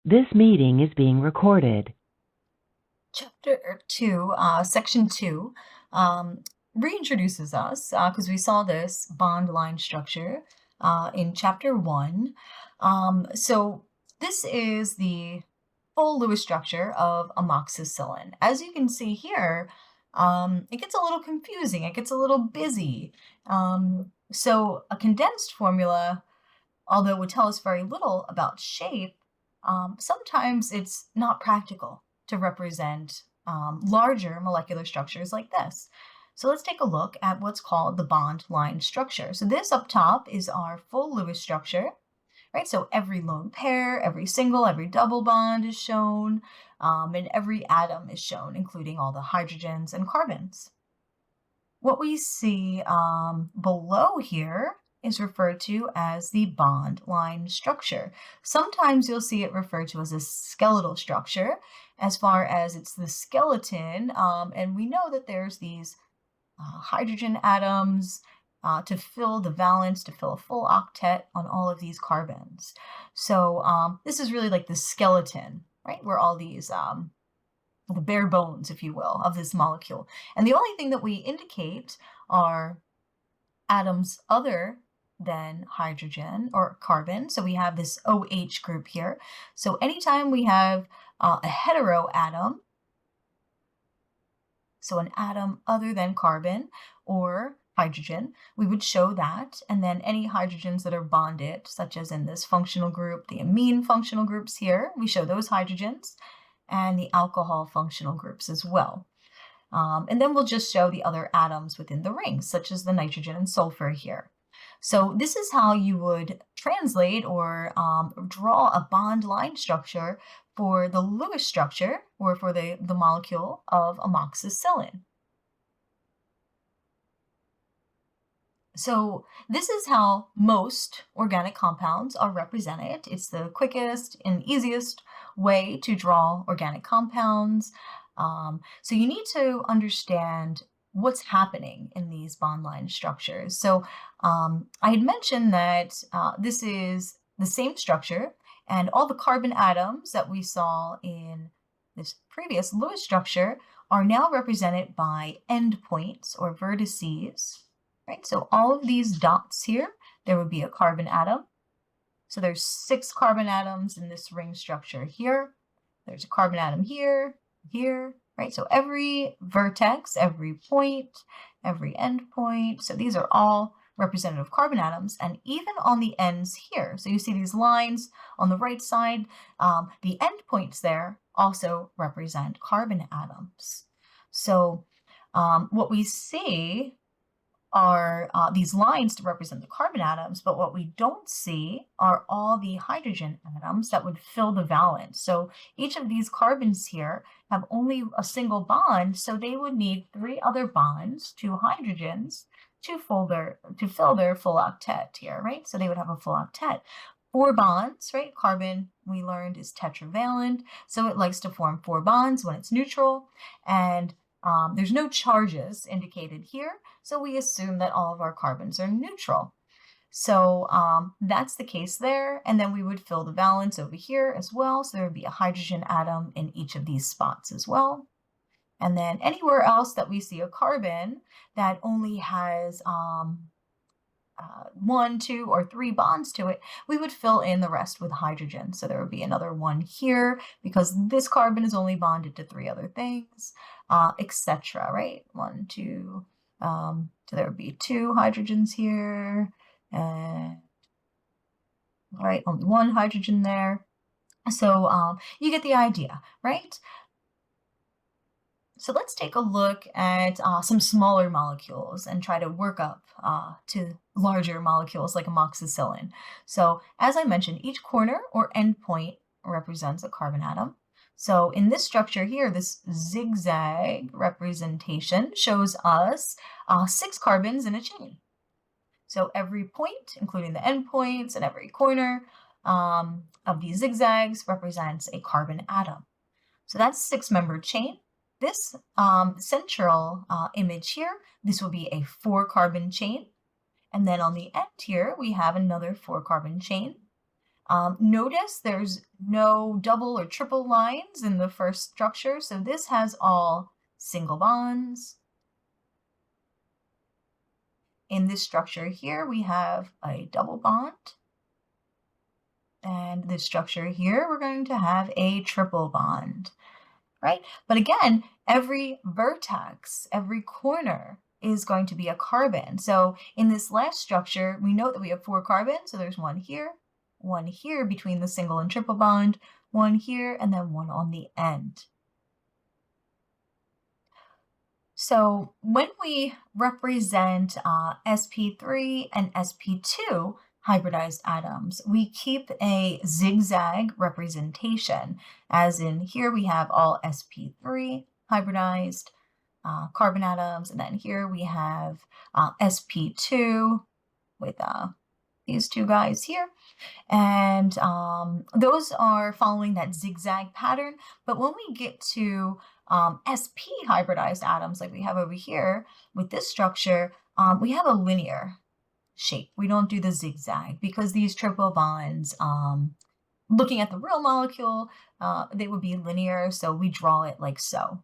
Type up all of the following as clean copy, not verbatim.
This meeting is being recorded. Chapter 2, Section 2, reintroduces us because we saw this bond line structure in Chapter 1. So this is the full Lewis structure of amoxicillin. As you can see here, it gets a little confusing. It gets a little busy. So a condensed formula, although it would tell us very little about shape, sometimes it's not practical to represent larger molecular structures like this. So let's take a look at what's called the bond line structure. So this up top is our full Lewis structure, right? So every lone pair, every single, every double bond is shown, and every atom is shown, including all the hydrogens and carbons. What we see below here is referred to as the bond line structure. Sometimes you'll see it referred to as a skeletal structure, as far as it's the skeleton, and we know that there's these hydrogen atoms to fill the valence, to fill a full octet on all of these carbons. So this is really like the skeleton, right, where all these the bare bones, if you will, of this molecule. And the only thing that we indicate are atoms other than hydrogen or carbon. So we have this OH group here. So anytime we have a hetero atom, so an atom other than carbon or hydrogen, we would show that. And then any hydrogens that are bonded, such as in this functional group, the amine functional groups here, we show those hydrogens, and the alcohol functional groups as well. And then we'll just show the other atoms within the ring, such as the nitrogen and sulfur here. So this is how you would translate or draw a bond line structure for the Lewis structure, or for the molecule of amoxicillin. So this is how most organic compounds are represented. It's the quickest and easiest way to draw organic compounds. So you need to understand what's happening in these bond line structures. So I had mentioned that this is the same structure, and all the carbon atoms that we saw in this previous Lewis structure are now represented by endpoints or vertices. Right, so all of these dots here, there would be a carbon atom. So there's 6 carbon atoms in this ring structure here. There's a carbon atom here, here, right? So every vertex, every point, every endpoint. So these are all representative carbon atoms, and even on the ends here. So you see these lines on the right side, the endpoints there also represent carbon atoms. So what we see are these lines to represent the carbon atoms, but what we don't see are all the hydrogen atoms that would fill the valence. So each of these carbons here have only a single bond, so they would need 3 other bonds, 2 hydrogens, to fill their full octet here, right? So they would have a full octet. 4 bonds, right? Carbon, we learned, is tetravalent, so it likes to form 4 bonds when it's neutral, and there's no charges indicated here, so we assume that all of our carbons are neutral. So that's the case there, and then we would fill the valence over here as well, so there would be a hydrogen atom in each of these spots as well. And then anywhere else that we see a carbon that only has 1, 2, or 3 bonds to it, we would fill in the rest with hydrogen. So there would be another one here because this carbon is only bonded to 3 other things, etc. Right? 1, 2. So there would be 2 hydrogens here, and right, only 1 hydrogen there. So you get the idea, right? So let's take a look at some smaller molecules and try to work up to larger molecules like amoxicillin. So as I mentioned, each corner or endpoint represents a carbon atom. So in this structure here, this zigzag representation shows us 6 carbons in a chain. So every point, including the endpoints, and every corner of these zigzags represents a carbon atom. So that's a 6-membered chain. This central image here, this will be a 4-carbon chain. And then on the end here, we have another 4-carbon chain. Notice there's no double or triple lines in the first structure, so this has all single bonds. In this structure here, we have a double bond. And this structure here, we're going to have a triple bond, right? But again, every vertex, every corner is going to be a carbon. So in this last structure, we know that we have 4 carbons. So there's one here between the single and triple bond, one here, and then one on the end. So when we represent sp3 and sp2 hybridized atoms, we keep a zigzag representation, as in here we have all sp3 hybridized carbon atoms, and then here we have sp2 with these two guys here. And those are following that zigzag pattern. But when we get to sp hybridized atoms like we have over here with this structure, we have a linear shape. We don't do the zigzag because these triple bonds, looking at the real molecule, they would be linear, so we draw it like so.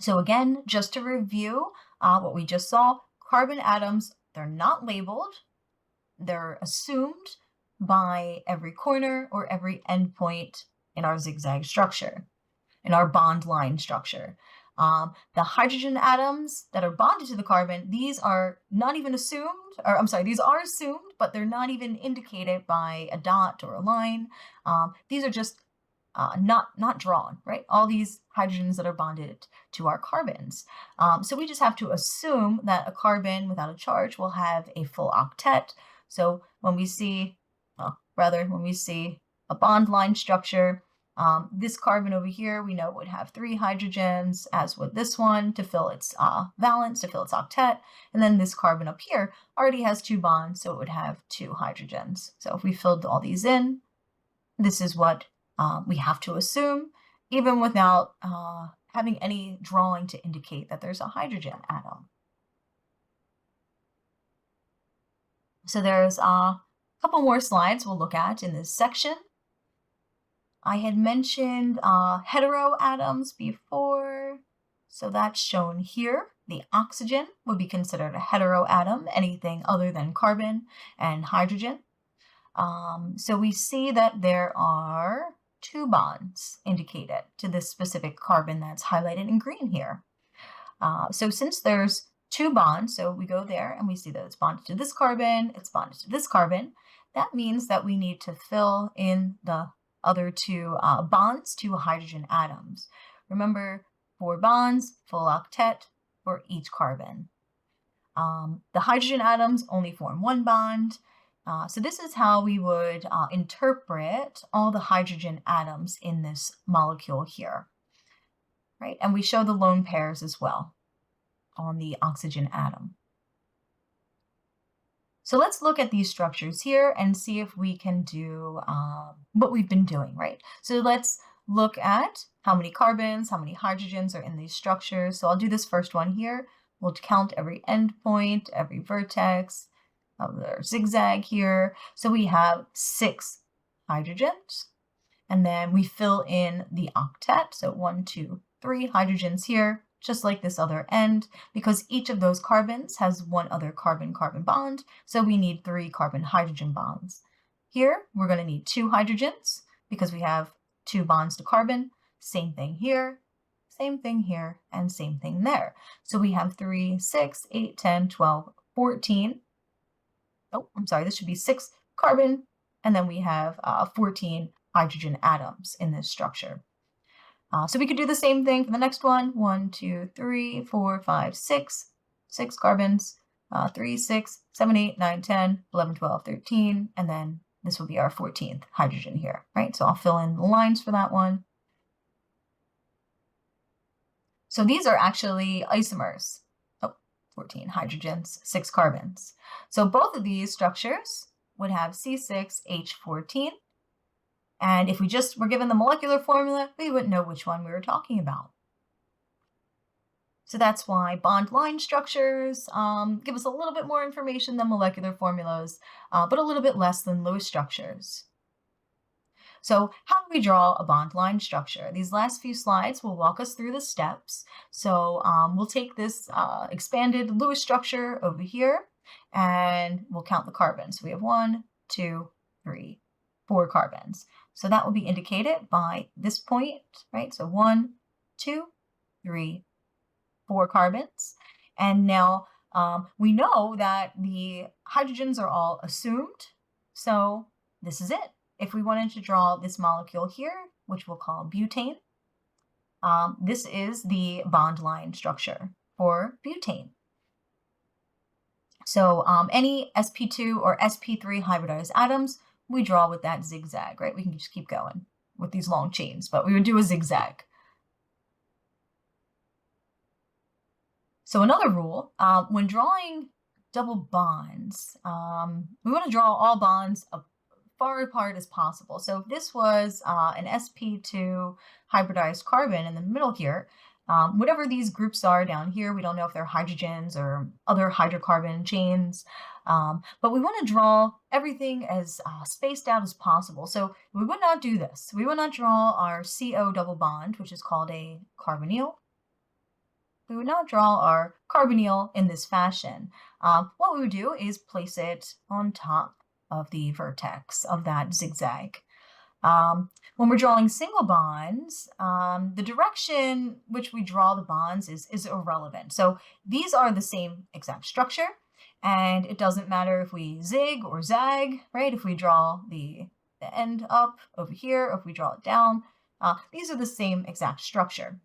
So again, just to review what we just saw, carbon atoms, they're not labeled. They're assumed by every corner or every endpoint in our zigzag structure, in our bond line structure. The hydrogen atoms that are bonded to the carbon, these are not even assumed, or I'm sorry, these are assumed, but they're not even indicated by a dot or a line. These are just not drawn, right? All these hydrogens that are bonded to our carbons. So we just have to assume that a carbon without a charge will have a full octet. So when we see, when we see a bond line structure, this carbon over here, we know would have 3 hydrogens, as would this one to fill its valence, to fill its octet. And then this carbon up here already has 2 bonds, so it would have 2 hydrogens. So if we filled all these in, this is what we have to assume, even without having any drawing to indicate that there's a hydrogen atom. So there's a couple more slides we'll look at in this section. I had mentioned heteroatoms before, so that's shown here. The oxygen would be considered a heteroatom, anything other than carbon and hydrogen. So we see that there are 2 bonds indicated to this specific carbon that's highlighted in green here. So since there's 2 bonds, so we go there and we see that it's bonded to this carbon, it's bonded to this carbon, that means that we need to fill in the other 2 bonds to hydrogen atoms. Remember, 4 bonds, full octet for each carbon. The hydrogen atoms only form 1 bond. So this is how we would interpret all the hydrogen atoms in this molecule here, right? And we show the lone pairs as well on the oxygen atom. So let's look at these structures here and see if we can do what we've been doing, right? So let's look at how many carbons, how many hydrogens are in these structures. So I'll do this first one here. We'll count every endpoint, every vertex of the zigzag here. So we have 6 hydrogens, and then we fill in the octet. So 1, 2, 3 hydrogens here, just like this other end, because each of those carbons has 1 other carbon-carbon bond, so we need 3 carbon-hydrogen bonds. Here, we're going to need 2 hydrogens, because we have 2 bonds to carbon. Same thing here, same thing here, and same thing there. So we have 3, 6, 8, 10, 12, 14. Oh, I'm sorry, this should be 6 carbon, and then we have 14 hydrogen atoms in this structure. So we could do the same thing for the next one. 1, 2, 3, 4, 5, 6. 6 carbons. 3, 6, 7, 8, 9, 10, 11, 12, 13. And then this will be our 14th hydrogen here, right? So I'll fill in the lines for that one. So these are actually isomers. Oh, 14 hydrogens, 6 carbons. So both of these structures would have C6H14. And if we just were given the molecular formula, we wouldn't know which one we were talking about. So that's why bond line structures give us a little bit more information than molecular formulas, but a little bit less than Lewis structures. So how do we draw a bond line structure? These last few slides will walk us through the steps. So we'll take this expanded Lewis structure over here, and we'll count the carbons. So we have 1, 2, 3, 4 carbons. So that will be indicated by this point, right? So 1, 2, 3, 4 carbons. And now we know that the hydrogens are all assumed. So this is it. If we wanted to draw this molecule here, which we'll call butane, this is the bond line structure for butane. So any sp2 or sp3 hybridized atoms, we draw with that zigzag, right? We can just keep going with these long chains, but we would do a zigzag. So another rule, when drawing double bonds, we want to draw all bonds far apart as possible. So if this was an sp2 hybridized carbon in the middle here, whatever these groups are down here, we don't know if they're hydrogens or other hydrocarbon chains, but we want to draw everything as spaced out as possible. So we would not do this. We would not draw our CO double bond, which is called a carbonyl. We would not draw our carbonyl in this fashion. What we would do is place it on top of the vertex of that zigzag. When we're drawing single bonds, the direction which we draw the bonds is irrelevant. So these are the same exact structure, and it doesn't matter if we zig or zag, right? If we draw the end up over here, or if we draw it down, these are the same exact structure.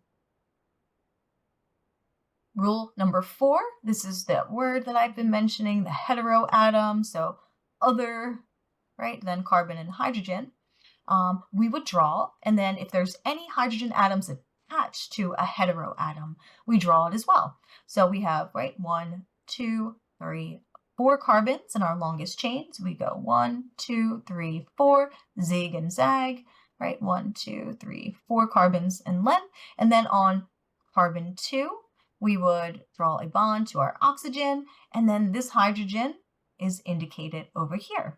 Rule number 4, this is the word that I've been mentioning, the heteroatom, so other, right, than carbon and hydrogen. We would draw, and then if there's any hydrogen atoms attached to a heteroatom, we draw it as well. So we have, right, 1, 2, 3, 4 carbons in our longest chains. We go 1, 2, 3, 4, zig and zag, right, 1, 2, 3, 4 carbons in length, and then on carbon 2, we would draw a bond to our oxygen, and then this hydrogen is indicated over here.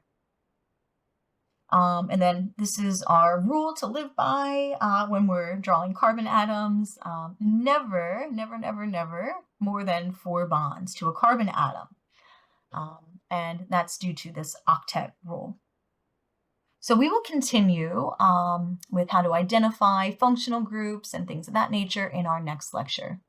And then this is our rule to live by when we're drawing carbon atoms. Never, never, never, never more than 4 bonds to a carbon atom. And that's due to this octet rule. So we will continue with how to identify functional groups and things of that nature in our next lecture.